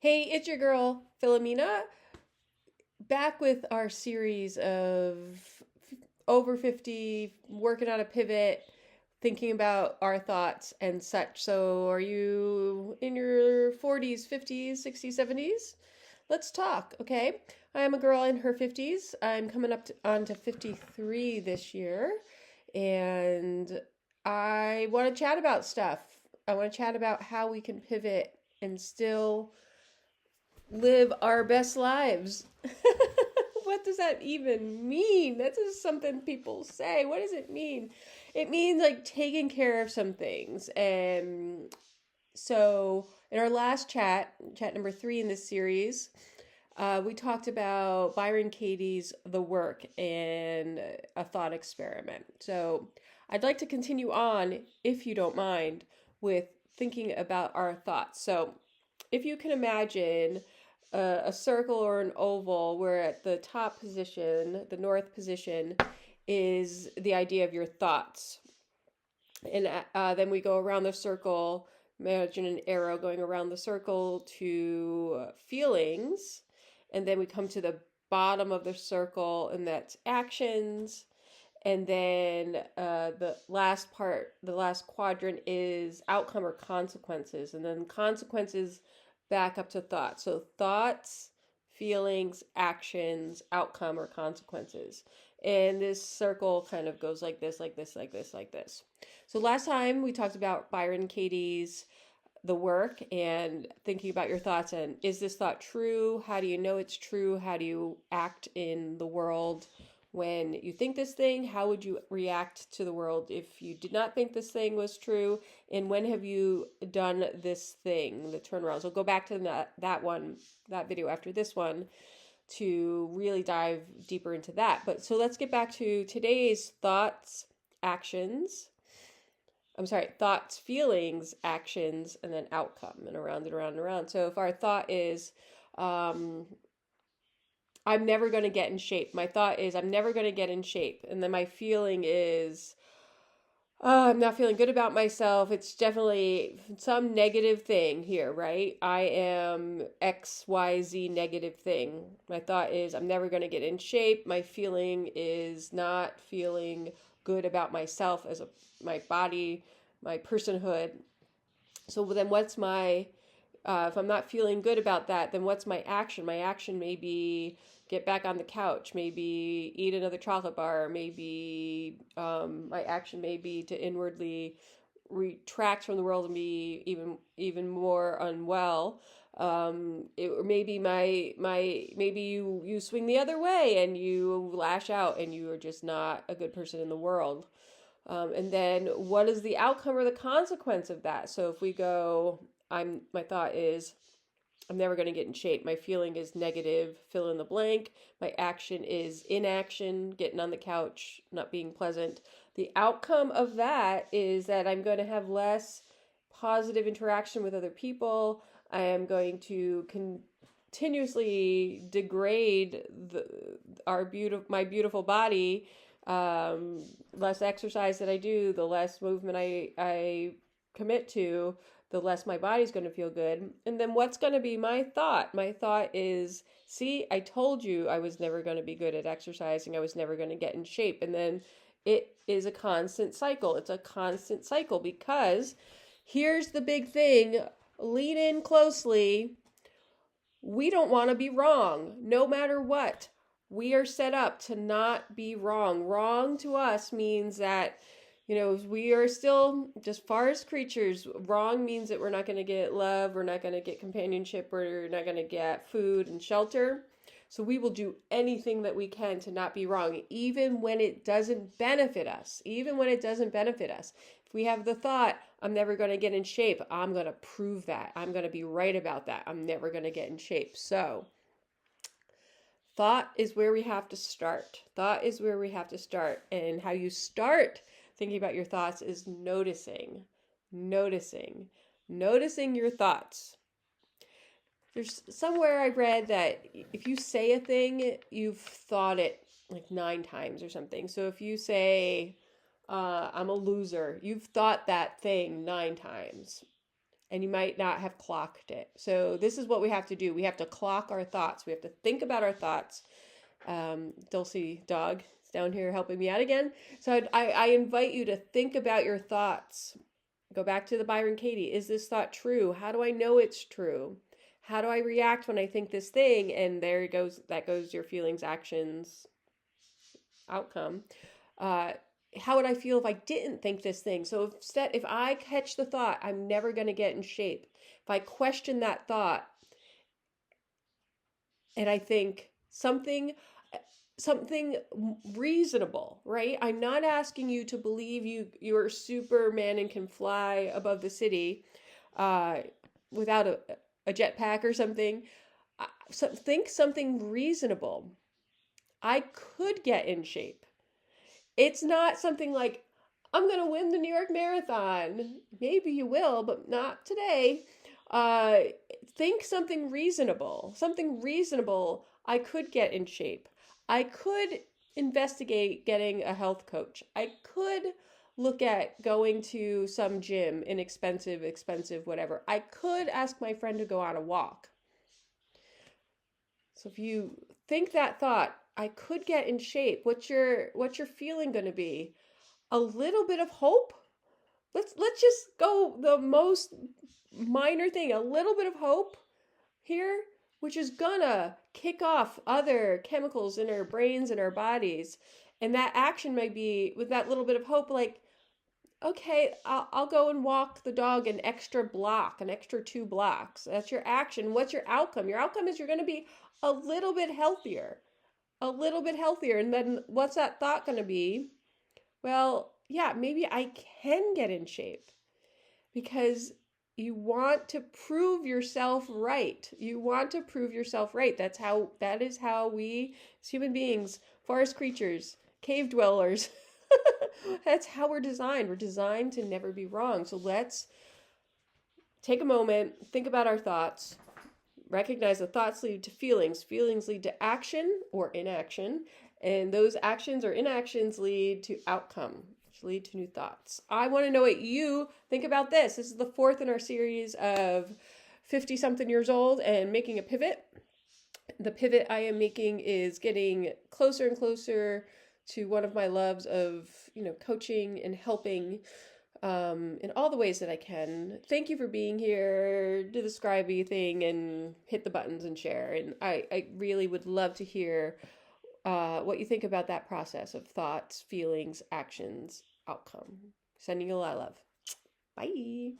Hey, it's your girl, Philomena, back with our series of over 50, working on a pivot, thinking about our thoughts and such. So, are you in your 40s, 50s, 60s, 70s? Let's talk, okay? I am a girl in her 50s. I'm coming on to 53 this year, and I want to chat about stuff. I want to chat about how we can pivot and still live our best lives. What does that even mean? That's just something people say. What does it mean? It means like taking care of some things. And so, in our last chat number 3 in this series, we talked about Byron Katie's The Work and a thought experiment. So, I'd like to continue on, if you don't mind, with thinking about our thoughts. So, if you can imagine a circle or an oval where at the top position, the north position, is the idea of your thoughts. And then we go around the circle, imagine an arrow going around the circle to feelings. And then we come to the bottom of the circle, and that's actions. And then the last part, the last quadrant is outcome or consequences. And then consequences back up to thoughts. So thoughts, feelings, actions, outcome, or consequences. And this circle kind of goes like this, like this, like this, like this. So last time we talked about Byron Katie's The Work and thinking about your thoughts and is this thought true? How do you know it's true? How do you act in the world? When you think this thing, how would you react to the world if you did not think this thing was true? And when have you done this thing, the turnaround? So go back to that video after this one to really dive deeper into that. But so let's get back to today's thoughts, actions. I'm sorry, thoughts, feelings, actions, and then outcome, and around and around and around. So if our thought is, I'm never going to get in shape. My thought is, I'm never going to get in shape. And then my feeling is, I'm not feeling good about myself. It's definitely some negative thing here, right? I am XYZ negative thing. My thought is, I'm never going to get in shape. My feeling is not feeling good about myself as my body, my personhood. So then what's my, if I'm not feeling good about that, then what's my action? My action may be get back on the couch, maybe eat another chocolate bar, maybe my action may be to inwardly retract from the world and be even more unwell. Or maybe maybe you swing the other way and you lash out and you are just not a good person in the world. And then what is the outcome or the consequence of that? So if we go, my thought is, I'm never going to get in shape. My feeling is negative, fill in the blank. My action is inaction, getting on the couch, not being pleasant. The outcome of that is that I'm going to have less positive interaction with other people. I am going to continuously degrade my beautiful body. Less exercise that I do, the less movement I commit to, the less my body's going to feel good. And then what's going to be my thought? My thought is, see, I told you I was never going to be good at exercising. I was never going to get in shape. And then it is a constant cycle. It's a constant cycle because here's the big thing. Lean in closely. We don't want to be wrong, no matter what. We are set up to not be wrong. Wrong to us means that we are still just forest creatures. Wrong means that we're not going to get love, we're not going to get companionship, we're not going to get food and shelter. So we will do anything that we can to not be wrong, even when it doesn't benefit us. Even when it doesn't benefit us. If we have the thought, I'm never going to get in shape, I'm going to prove that. I'm going to be right about that. I'm never going to get in shape. So thought is where we have to start. Thought is where we have to start. And how you start thinking about your thoughts is noticing your thoughts. There's somewhere I read that if you say a thing, you've thought it like 9 times or something. So if you say, I'm a loser, you've thought that thing 9 times. and you might not have clocked it. So this is what we have to do. We have to clock our thoughts. We have to think about our thoughts. Dulcie dog is down here helping me out again. So I invite you to think about your thoughts. Go back to the Byron Katie. Is this thought true? How do I know it's true? How do I react when I think this thing? And there it goes. That goes your feelings, actions, outcome. How would I feel if I didn't think this thing? So if I catch the thought, I'm never going to get in shape. If I question that thought and I think something reasonable, right? I'm not asking you to believe you're Superman and can fly above the city without a jetpack or something. So think something reasonable. I could get in shape. It's not something like, I'm going to win the New York Marathon. Maybe you will, but not today. Think something reasonable. Something reasonable. I could get in shape. I could investigate getting a health coach. I could look at going to some gym, inexpensive, expensive, whatever. I could ask my friend to go on a walk. So if you think that thought, I could get in shape, what's your feeling going to be? A little bit of hope? Let's just go the most minor thing, a little bit of hope here, which is gonna kick off other chemicals in our brains and our bodies. And that action may be, with that little bit of hope, like, okay, I'll go and walk the dog an extra 2 blocks. That's your action. What's your outcome? Your outcome is you're going to be a little bit healthier. And then what's that thought going to be? Well, yeah, maybe I can get in shape, because you want to prove yourself right. That is how we, as human beings, forest creatures, cave dwellers, that's how we're designed. We're designed to never be wrong. So let's take a moment, think about our thoughts, recognize that thoughts lead to feelings. Feelings lead to action or inaction. And those actions or inactions lead to outcome, which lead to new thoughts. I want to know what you think about this. This is the 4th in our series of 50-something years old and making a pivot. The pivot I am making is getting closer and closer to one of my loves of, coaching and helping in all the ways that I can. Thank you for being here. Do the scribey thing and hit the buttons and share. And I really would love to hear what you think about that process of thoughts, feelings, actions, outcome. Sending you a lot of love. Bye.